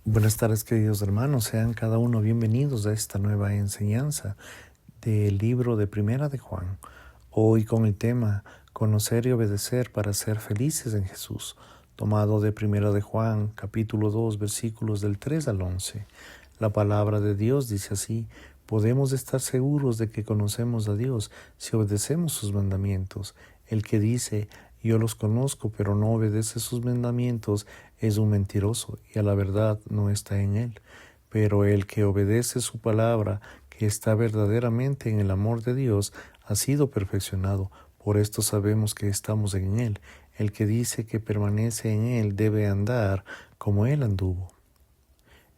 Buenas tardes, queridos hermanos. Sean cada uno bienvenidos a esta nueva enseñanza del libro de Primera de Juan. Hoy con el tema Conocer y obedecer para ser felices en Jesús, tomado de Primera de Juan, capítulo 2, versículos del 3 al 11. La palabra de Dios dice así: podemos estar seguros de que conocemos a Dios si obedecemos sus mandamientos. El que dice, yo los conozco, pero no obedece sus mandamientos, es un mentiroso, y a la verdad no está en él. Pero el que obedece su palabra, que está verdaderamente en el amor de Dios, ha sido perfeccionado. Por esto sabemos que estamos en él. El que dice que permanece en él debe andar como él anduvo.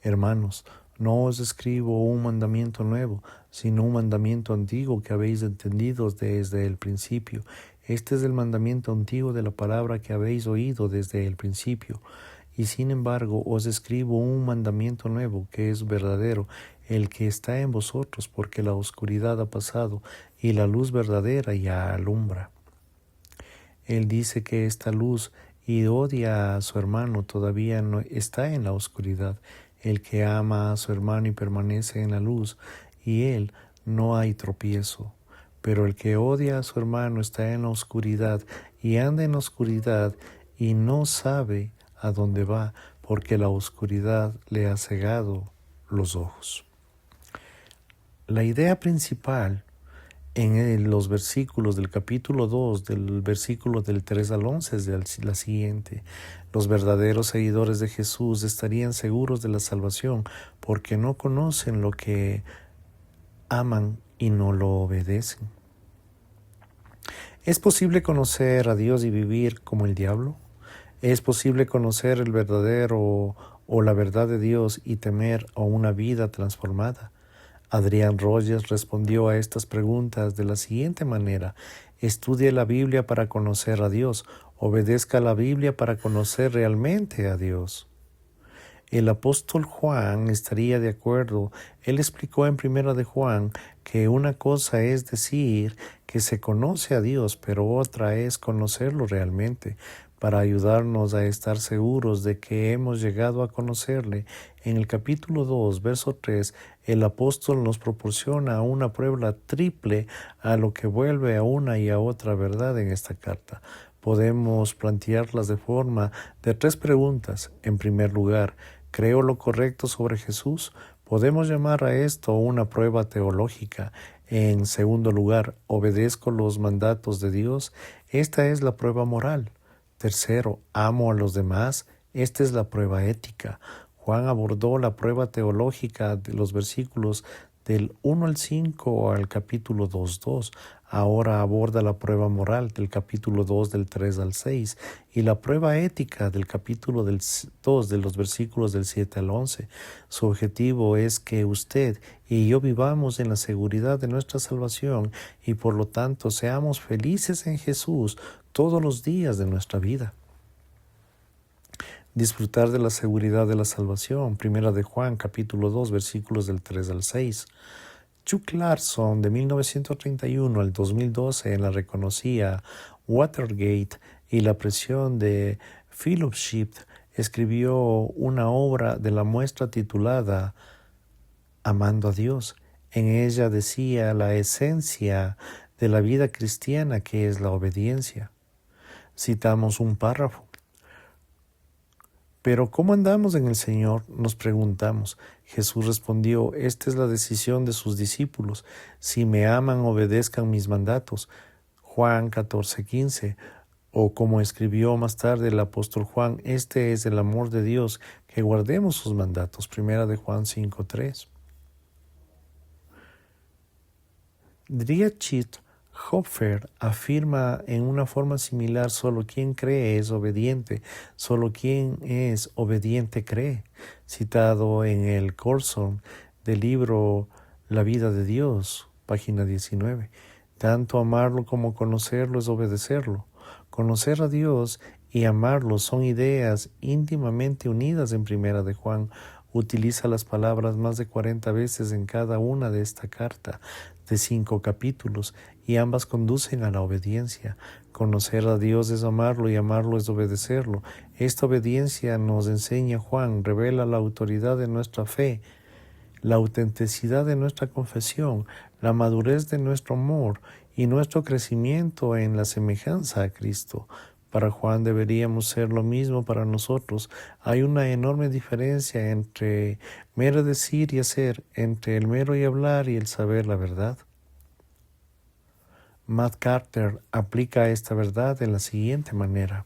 Hermanos, no os escribo un mandamiento nuevo, sino un mandamiento antiguo que habéis entendido desde el principio. Este es el mandamiento antiguo de la palabra que habéis oído desde el principio. Y sin embargo os escribo un mandamiento nuevo que es verdadero, el que está en vosotros, porque la oscuridad ha pasado y la luz verdadera ya alumbra. Él dice que esta luz y odia a su hermano todavía no está en la oscuridad. El que ama a su hermano y permanece en la luz, y él no hay tropiezo. Pero el que odia a su hermano está en la oscuridad y anda en la oscuridad y no sabe a dónde va, porque la oscuridad le ha cegado los ojos. La idea principal en los versículos del capítulo 2, del versículo del 3 al 11 es la siguiente: los verdaderos seguidores de Jesús estarían seguros de la salvación porque no conocen lo que aman y no lo obedecen. ¿Es posible conocer a Dios y vivir como el diablo? ¿Es posible conocer el verdadero o la verdad de Dios y temer a una vida transformada? Adrian Rogers respondió a estas preguntas de la siguiente manera: estudie la Biblia para conocer a Dios, obedezca la Biblia para conocer realmente a Dios. El apóstol Juan estaría de acuerdo. Él explicó en Primera de Juan que una cosa es decir que se conoce a Dios, pero otra es conocerlo realmente. Para ayudarnos a estar seguros de que hemos llegado a conocerle, en el capítulo 2, verso 3, el apóstol nos proporciona una prueba triple a lo que vuelve a una y a otra verdad en esta carta. Podemos plantearlas de forma de 3 preguntas. En primer lugar, ¿creo lo correcto sobre Jesús? Podemos llamar a esto una prueba teológica. En segundo lugar, ¿obedezco los mandatos de Dios? Esta es la prueba moral. Tercero, ¿amo a los demás? Esta es la prueba ética. Juan abordó la prueba teológica de los versículos del 1 al 5 al capítulo 2:2. Ahora aborda la prueba moral del capítulo 2 del 3 al 6 y la prueba ética del capítulo 2 de los versículos del 7 al 11. Su objetivo es que usted y yo vivamos en la seguridad de nuestra salvación y por lo tanto seamos felices en Jesús todos los días de nuestra vida. Disfrutar de la seguridad de la salvación. Primera de Juan, capítulo 2, versículos del 3 al 6. Chuck Larson, de 1931 al 2012, en la reconocida Watergate y la presión de fellowship, escribió una obra de la muestra titulada Amando a Dios. En ella decía la esencia de la vida cristiana, que es la obediencia. Citamos un párrafo. Pero ¿cómo andamos en el Señor?, nos preguntamos. Jesús respondió: esta es la decisión de sus discípulos. Si me aman, obedezcan mis mandatos. Juan 14:15. O como escribió más tarde el apóstol Juan: este es el amor de Dios, que guardemos sus mandatos. Primera de Juan 5:3. Dietrich Hopfer afirma en una forma similar: solo quien cree es obediente, solo quien es obediente cree. Citado en el Colson del libro La vida de Dios, página 19. Tanto amarlo como conocerlo es obedecerlo. Conocer a Dios y amarlo son ideas íntimamente unidas en Primera de Juan. utiliza las palabras más de 40 veces en cada una de esta carta de 5 capítulos, y ambas conducen a la obediencia. Conocer a Dios es amarlo y amarlo es obedecerlo. Esta obediencia, nos enseña Juan, revela la autoridad de nuestra fe, la autenticidad de nuestra confesión, la madurez de nuestro amor y nuestro crecimiento en la semejanza a Cristo. Para Juan deberíamos ser lo mismo para nosotros. Hay una enorme diferencia entre mero decir y hacer, entre el mero y hablar y el saber la verdad. Matt Carter aplica esta verdad de la siguiente manera.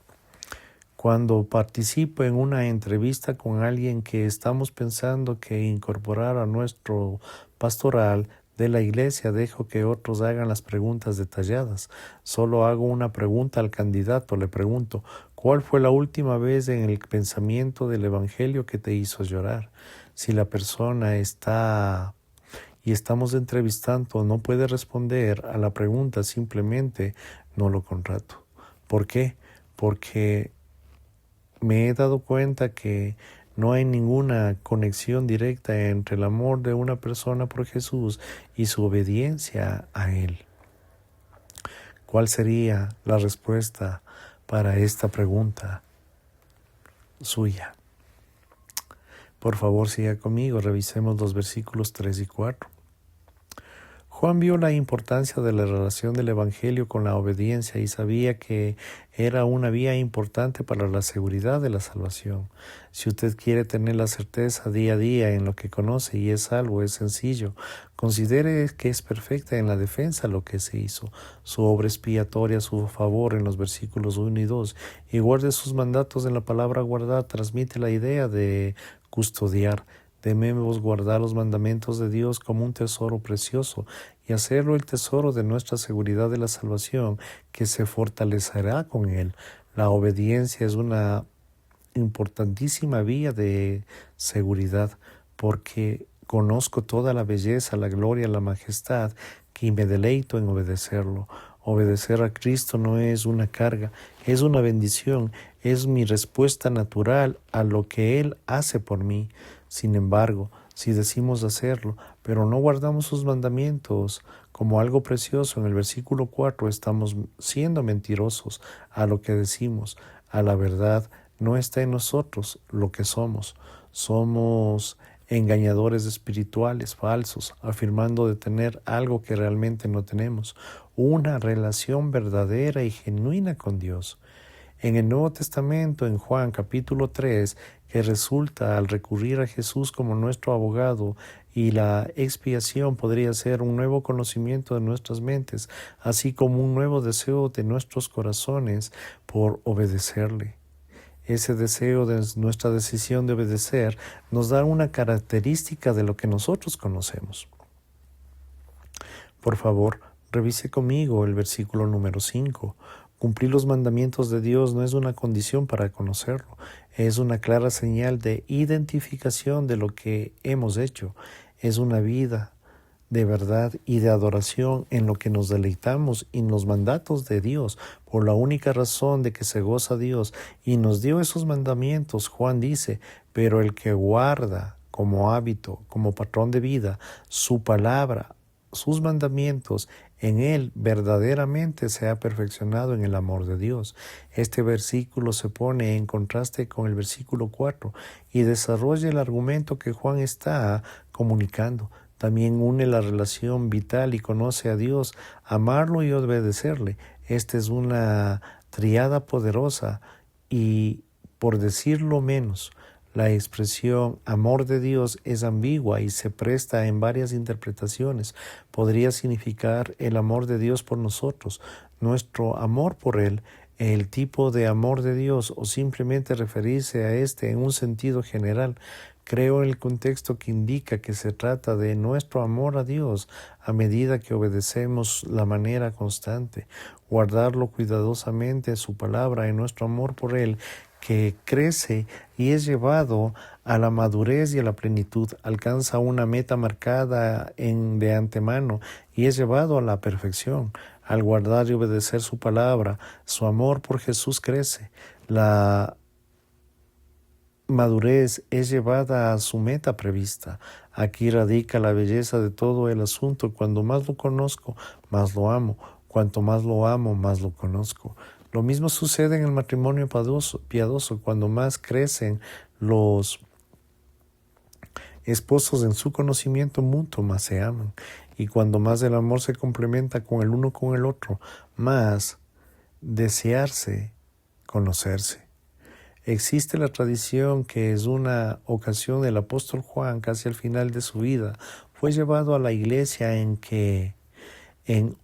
Cuando participo en una entrevista con alguien que estamos pensando que incorporar a nuestro pastoral de la iglesia, dejo que otros hagan las preguntas detalladas. Solo hago una pregunta al candidato. Le pregunto, ¿cuál fue la última vez en el pensamiento del evangelio que te hizo llorar? Si la persona estamos entrevistando no puede responder a la pregunta, simplemente no lo contrato. ¿Por qué? Porque me he dado cuenta que no hay ninguna conexión directa entre el amor de una persona por Jesús y su obediencia a Él. ¿Cuál sería la respuesta para esta pregunta suya? Por favor, siga conmigo, revisemos los versículos 3 y 4. Juan vio la importancia de la relación del Evangelio con la obediencia y sabía que era una vía importante para la seguridad de la salvación. Si usted quiere tener la certeza día a día en lo que conoce y es salvo, es sencillo. Considere que es perfecta en la defensa lo que se hizo, su obra expiatoria a su favor en los versículos 1 y 2, y guarde sus mandatos. En la palabra guardar transmite la idea de custodiar. Debemos guardar los mandamientos de Dios como un tesoro precioso y hacerlo el tesoro de nuestra seguridad de la salvación, que se fortalecerá con él. La obediencia es una importantísima vía de seguridad, porque conozco toda la belleza, la gloria, la majestad, y me deleito en obedecerlo. Obedecer a Cristo no es una carga, es una bendición, es mi respuesta natural a lo que Él hace por mí. Sin embargo, si decimos hacerlo, pero no guardamos sus mandamientos como algo precioso, en el versículo 4 estamos siendo mentirosos a lo que decimos. A la verdad no está en nosotros lo que somos. Somos engañadores espirituales falsos, afirmando de tener algo que realmente no tenemos, una relación verdadera y genuina con Dios. En el Nuevo Testamento, en Juan capítulo 3, que resulta al recurrir a Jesús como nuestro abogado, y la expiación podría ser un nuevo conocimiento de nuestras mentes, así como un nuevo deseo de nuestros corazones por obedecerle. Ese deseo de nuestra decisión de obedecer nos da una característica de lo que nosotros conocemos. Por favor, revise conmigo el versículo número 5. Cumplir los mandamientos de Dios no es una condición para conocerlo, es una clara señal de identificación de lo que hemos hecho. Es una vida de verdad y de adoración en lo que nos deleitamos en los mandatos de Dios, por la única razón de que se goza Dios y nos dio esos mandamientos. Juan dice, pero el que guarda como hábito, como patrón de vida, su palabra, sus mandamientos, en él verdaderamente se ha perfeccionado en el amor de Dios. Este versículo se pone en contraste con el versículo 4 y desarrolla el argumento que Juan está comunicando. También une la relación vital y conoce a Dios, amarlo y obedecerle. Esta es una triada poderosa y, por decirlo menos, la expresión amor de Dios es ambigua y se presta en varias interpretaciones. Podría significar el amor de Dios por nosotros, nuestro amor por Él, el tipo de amor de Dios, o simplemente referirse a este en un sentido general. Creo en el contexto que indica que se trata de nuestro amor a Dios a medida que obedecemos la manera constante, guardarlo cuidadosamente a su palabra en nuestro amor por Él, que crece y es llevado a la madurez y a la plenitud, alcanza una meta marcada de antemano y es llevado a la perfección. Al guardar y obedecer su palabra, su amor por Jesús crece. La madurez es llevada a su meta prevista. Aquí radica la belleza de todo el asunto. Cuando más lo conozco, más lo amo. Cuanto más lo amo, más lo conozco. Lo mismo sucede en el matrimonio piadoso. Cuando más crecen los esposos en su conocimiento mutuo, más se aman. Y cuando más el amor se complementa con el uno con el otro, más desearse conocerse. Existe la tradición que es una ocasión el apóstol Juan, casi al final de su vida, fue llevado a la iglesia en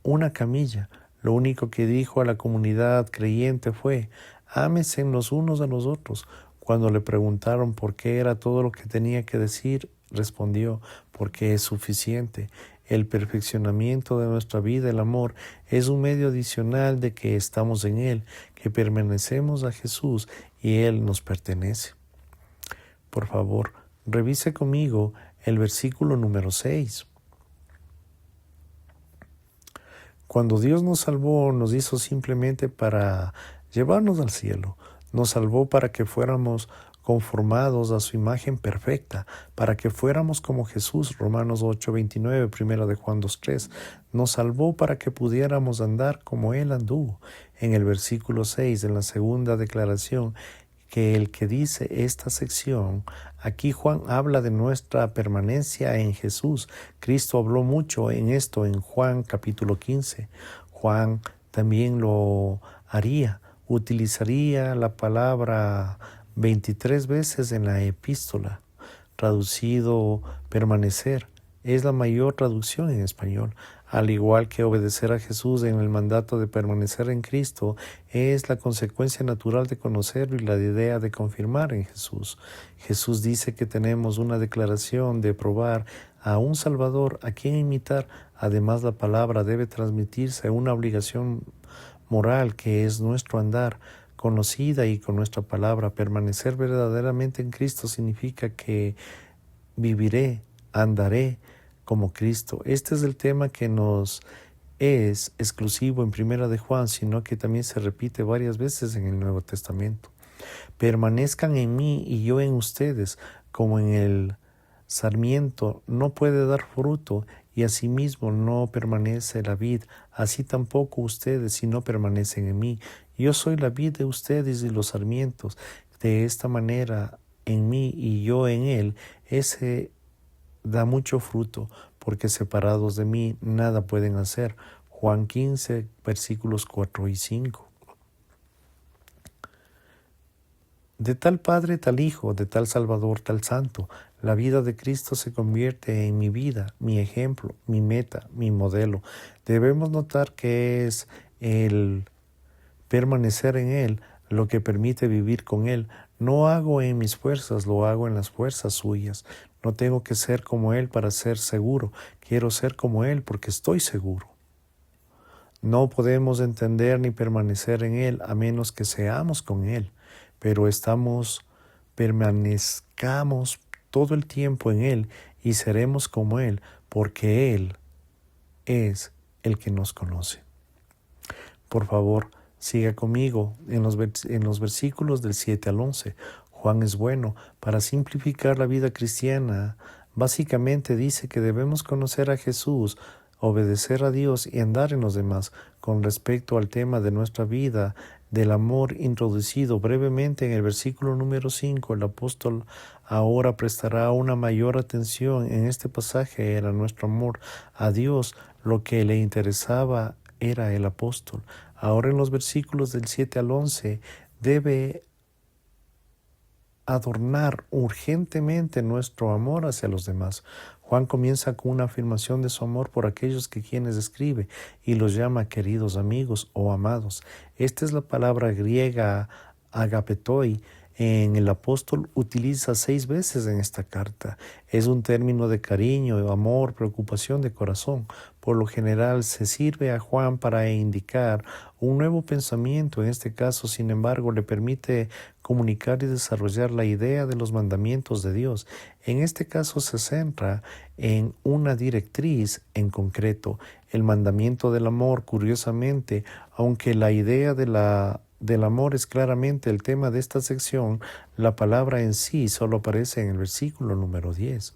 una camilla. Lo único que dijo a la comunidad creyente fue: ámense los unos a los otros. Cuando le preguntaron por qué era todo lo que tenía que decir, respondió: porque es suficiente. El perfeccionamiento de nuestra vida, el amor, es un medio adicional de que estamos en Él, que pertenecemos a Jesús y Él nos pertenece. Por favor, revise conmigo el versículo número 6. Cuando Dios nos salvó, nos hizo simplemente para llevarnos al cielo. Nos salvó para que fuéramos conformados a su imagen perfecta, para que fuéramos como Jesús, Romanos 8:29, 1 de Juan 2:3. Nos salvó para que pudiéramos andar como Él anduvo. En el versículo 6, en la segunda declaración, que el que dice esta sección, aquí Juan habla de nuestra permanencia en Jesús. Cristo habló mucho en esto en Juan capítulo 15. Juan también lo haría. Utilizaría la palabra 23 veces en la epístola. Traducido permanecer es la mayor traducción en español. Al igual que obedecer a Jesús en el mandato de permanecer en Cristo, es la consecuencia natural de conocerlo y la idea de confirmar en Jesús. Jesús dice que tenemos una declaración de probar a un Salvador a quien imitar. Además, la palabra debe transmitirse a una obligación moral que es nuestro andar, conocida y con nuestra palabra. Permanecer verdaderamente en Cristo significa que viviré, andaré como Cristo. Este es el tema que nos es exclusivo en Primera de Juan, sino que también se repite varias veces en el Nuevo Testamento. Permanezcan en mí y yo en ustedes, como en el sarmiento no puede dar fruto y asimismo no permanece la vid, así tampoco ustedes si no permanecen en mí. Yo soy la vid de ustedes y los sarmientos. De esta manera, en mí y yo en él, ese da mucho fruto, porque separados de mí nada pueden hacer. Juan 15, versículos 4 y 5. De tal Padre, tal Hijo, de tal Salvador, tal Santo. La vida de Cristo se convierte en mi vida, mi ejemplo, mi meta, mi modelo. Debemos notar que es el permanecer en Él lo que permite vivir con Él. No hago en mis fuerzas, lo hago en las fuerzas suyas. No tengo que ser como Él para ser seguro. Quiero ser como Él porque estoy seguro. No podemos entender ni permanecer en Él a menos que seamos con Él. Pero permanezcamos todo el tiempo en Él y seremos como Él, porque Él es el que nos conoce. Por favor, siga conmigo en los versículos del 7 al 11. Juan es bueno. Para simplificar la vida cristiana, básicamente dice que debemos conocer a Jesús, obedecer a Dios y andar en los demás. Con respecto al tema de nuestra vida, del amor introducido brevemente en el versículo número 5, el apóstol ahora prestará una mayor atención. En este pasaje era nuestro amor a Dios. Lo que le interesaba era el apóstol. Ahora en los versículos del 7 al 11 debe adornar urgentemente nuestro amor hacia los demás. Juan comienza con una afirmación de su amor por aquellos que quienes escribe y los llama queridos amigos o amados. Esta es la palabra griega agapetoi. El apóstol utiliza 6 veces en esta carta. Es un término de cariño, amor, preocupación de corazón. Por lo general se sirve a Juan para indicar un nuevo pensamiento. En este caso, sin embargo, le permite comunicar y desarrollar la idea de los mandamientos de Dios. En este caso se centra en una directriz en concreto, el mandamiento del amor. Curiosamente, aunque la idea de la del amor es claramente el tema de esta sección, la palabra en sí solo aparece en el versículo número 10.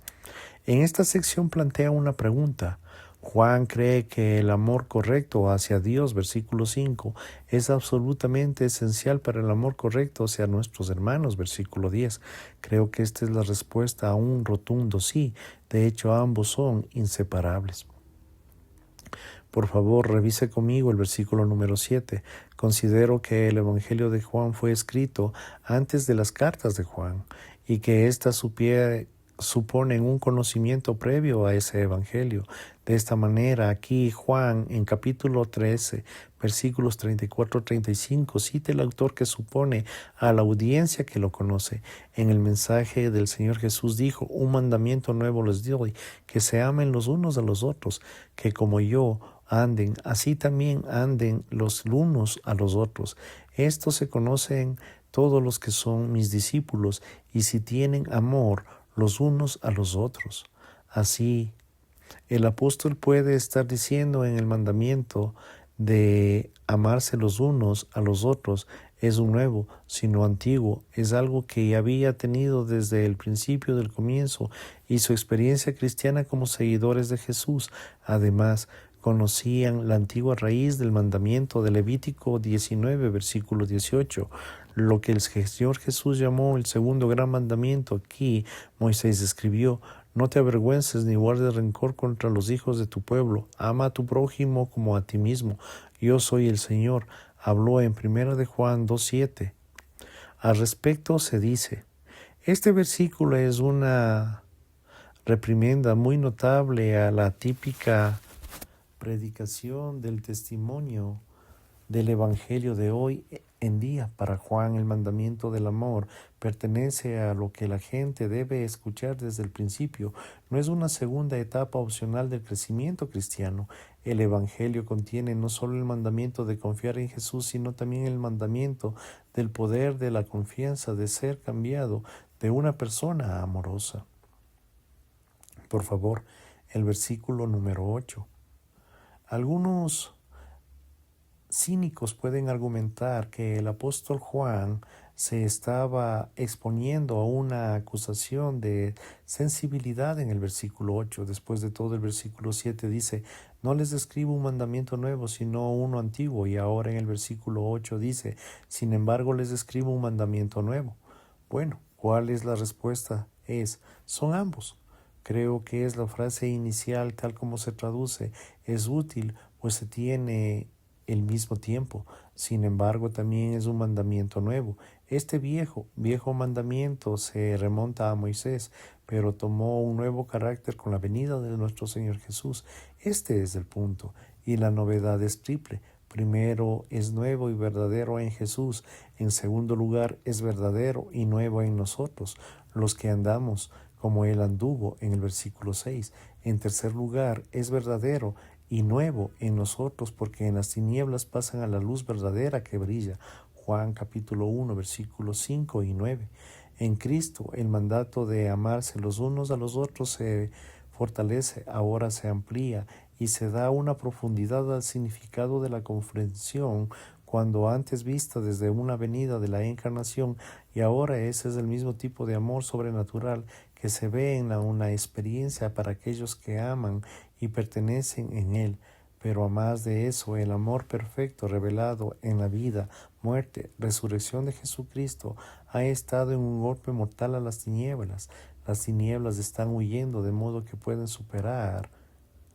En esta sección plantea una pregunta. Juan cree que el amor correcto hacia Dios, versículo 5, es absolutamente esencial para el amor correcto hacia nuestros hermanos, versículo 10. Creo que esta es la respuesta a un rotundo sí. De hecho, ambos son inseparables. Por favor, revise conmigo el versículo número 7. Considero que el Evangelio de Juan fue escrito antes de las cartas de Juan y que éstas suponen un conocimiento previo a ese Evangelio. De esta manera, aquí Juan, en capítulo 13, versículos 34-35, cita el autor que supone a la audiencia que lo conoce. En el mensaje del Señor Jesús dijo: un mandamiento nuevo les doy, que se amen los unos a los otros, que como yo anden, así también anden los unos a los otros. Estos se conocen todos los que son mis discípulos, y si tienen amor los unos a los otros. Así, el apóstol puede estar diciendo en el mandamiento de amarse los unos a los otros es un nuevo, sino antiguo, es algo que había tenido desde el principio del comienzo y su experiencia cristiana como seguidores de Jesús. Además, conocían la antigua raíz del mandamiento de Levítico 19, versículo 18, lo que el Señor Jesús llamó el segundo gran mandamiento. Aquí Moisés escribió: no te avergüences ni guardes rencor contra los hijos de tu pueblo. Ama a tu prójimo como a ti mismo. Yo soy el Señor. Habló en 1 de Juan 2:7. Al respecto se dice: este versículo es una reprimenda muy notable a la típica predicación del testimonio del Evangelio de hoy en día. Para Juan, el mandamiento del amor pertenece a lo que la gente debe escuchar desde el principio. No es una segunda etapa opcional del crecimiento cristiano. El Evangelio contiene no solo el mandamiento de confiar en Jesús, sino también el mandamiento del poder de la confianza, de ser cambiado de una persona amorosa. Por favor, el versículo número 8. Algunos cínicos pueden argumentar que el apóstol Juan se estaba exponiendo a una acusación de sensibilidad en el versículo 8. Después de todo, el versículo 7 dice: no les escribo un mandamiento nuevo, sino uno antiguo. Y ahora en el versículo 8 dice: sin embargo, les escribo un mandamiento nuevo. Bueno, ¿cuál es la respuesta? Son ambos. Creo que es la frase inicial, tal como se traduce, es útil, pues se tiene el mismo tiempo. Sin embargo, también es un mandamiento nuevo. Este viejo mandamiento se remonta a Moisés, pero tomó un nuevo carácter con la venida de nuestro Señor Jesús. Este es el punto, y la novedad es triple. Primero, es nuevo y verdadero en Jesús. En segundo lugar, es verdadero y nuevo en nosotros, los que andamos como Él anduvo, en el versículo 6. En tercer lugar, es verdadero y nuevo en nosotros, porque en las tinieblas pasan a la luz verdadera que brilla. Juan capítulo 1, versículos 5 y 9. En Cristo, el mandato de amarse los unos a los otros se fortalece, ahora se amplía y se da una profundidad al significado de la comprensión, cuando antes vista desde una venida de la encarnación, y ahora ese es el mismo tipo de amor sobrenatural que se ve en una experiencia para aquellos que aman y pertenecen en Él. Pero a más de eso, el amor perfecto revelado en la vida, muerte, resurrección de Jesucristo ha estado en un golpe mortal a las tinieblas. Las tinieblas están huyendo de modo que pueden superar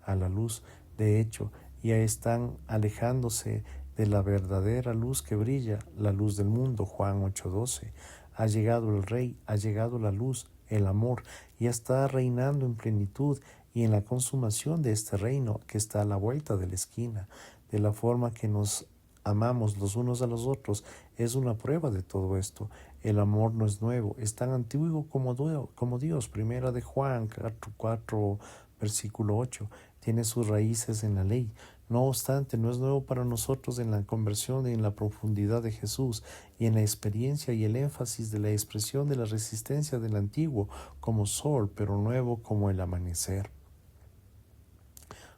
a la luz. De hecho, ya están alejándose de la verdadera luz que brilla, la luz del mundo. Juan 8:12. Ha llegado el Rey, ha llegado la luz, el amor, y está reinando en plenitud y en la consumación de este reino que está a la vuelta de la esquina. De la forma que nos amamos los unos a los otros es una prueba de todo esto. El amor no es nuevo, es tan antiguo como Dios. Primera de Juan 4, versículo 8. Tiene sus raíces en la ley. No obstante, no es nuevo para nosotros en la conversión y en la profundidad de Jesús y en la experiencia y el énfasis de la expresión de la resistencia del antiguo como sol, pero nuevo como el amanecer.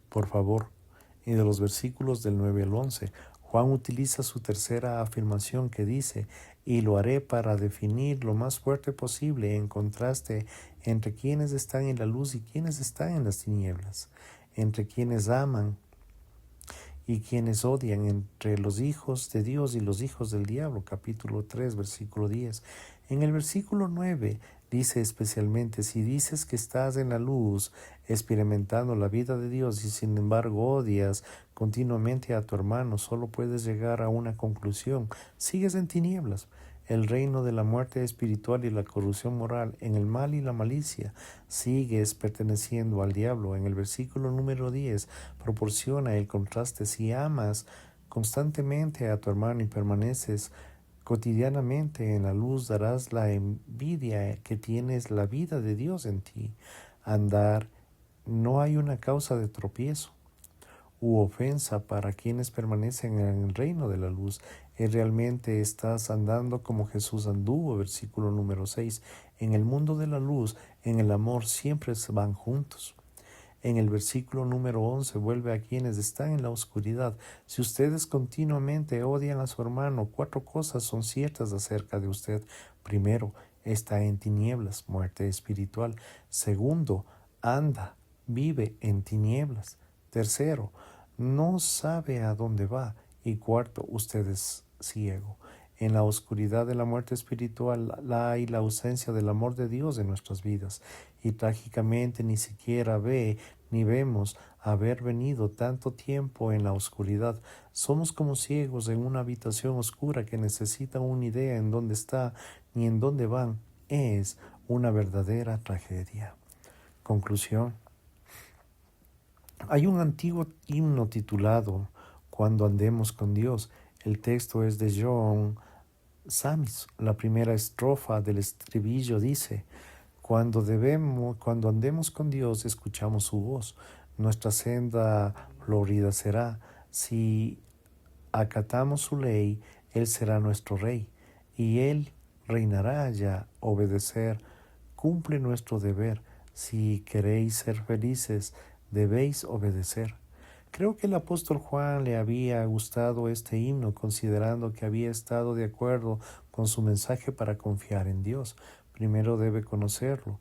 Por favor, y de los versículos del 9 al 11, Juan utiliza su tercera afirmación que dice, y lo haré para definir lo más fuerte posible en contraste entre quienes están en la luz y quienes están en las tinieblas, entre quienes aman y quienes odian, entre los hijos de Dios y los hijos del diablo, capítulo 3, versículo 10. En el versículo 9 dice especialmente, si dices que estás en la luz, experimentando la vida de Dios y sin embargo odias continuamente a tu hermano, solo puedes llegar a una conclusión, sigues en tinieblas. El reino de la muerte espiritual y la corrupción moral, en el mal y la malicia, sigues perteneciendo al diablo. En el versículo número 10 proporciona el contraste. Si amas constantemente a tu hermano y permaneces cotidianamente en la luz, darás la envidia que tienes la vida de Dios en ti. Andar no hay una causa de tropiezo u ofensa para quienes permanecen en el reino de la luz. Realmente estás andando como Jesús anduvo, versículo número 6. En el mundo de la luz, en el amor, siempre se van juntos. En el versículo número 11 vuelve a quienes están en la oscuridad. Si ustedes continuamente odian a su hermano, 4 cosas son ciertas acerca de usted. Primero, está en tinieblas, muerte espiritual. Segundo, vive en tinieblas. Tercero, no sabe a dónde va. Y cuarto, usted es ciego. En la oscuridad de la muerte espiritual hay la ausencia del amor de Dios en nuestras vidas. Y trágicamente ni siquiera ve ni vemos haber venido tanto tiempo en la oscuridad. Somos como ciegos en una habitación oscura que necesita una idea en dónde está ni en dónde van. Es una verdadera tragedia. Conclusión. Hay un antiguo himno titulado Cuando andemos con Dios. El texto es de John Samis. La primera estrofa del estribillo dice, cuando andemos con Dios, escuchamos su voz. Nuestra senda florida será. Si acatamos su ley, Él será nuestro rey. Y Él reinará ya. Obedecer cumple nuestro deber. Si queréis ser felices, debéis obedecer. Creo que el apóstol Juan le había gustado este himno, considerando que había estado de acuerdo con su mensaje para confiar en Dios. Primero debe conocerlo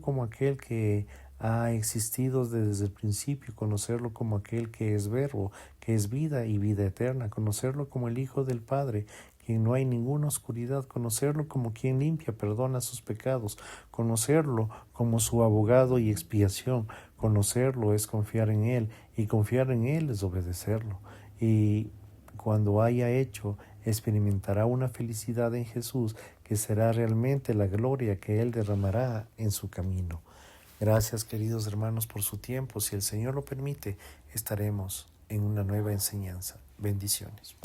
como aquel que ha existido desde el principio, conocerlo como aquel que es verbo, que es vida y vida eterna, conocerlo como el Hijo del Padre, quien no hay ninguna oscuridad, conocerlo como quien limpia, perdona sus pecados, conocerlo como su abogado y expiación. Conocerlo es confiar en Él y confiar en Él es obedecerlo. Y cuando haya hecho, experimentará una felicidad en Jesús que será realmente la gloria que Él derramará en su camino. Gracias, queridos hermanos, por su tiempo. Si el Señor lo permite, estaremos en una nueva enseñanza. Bendiciones.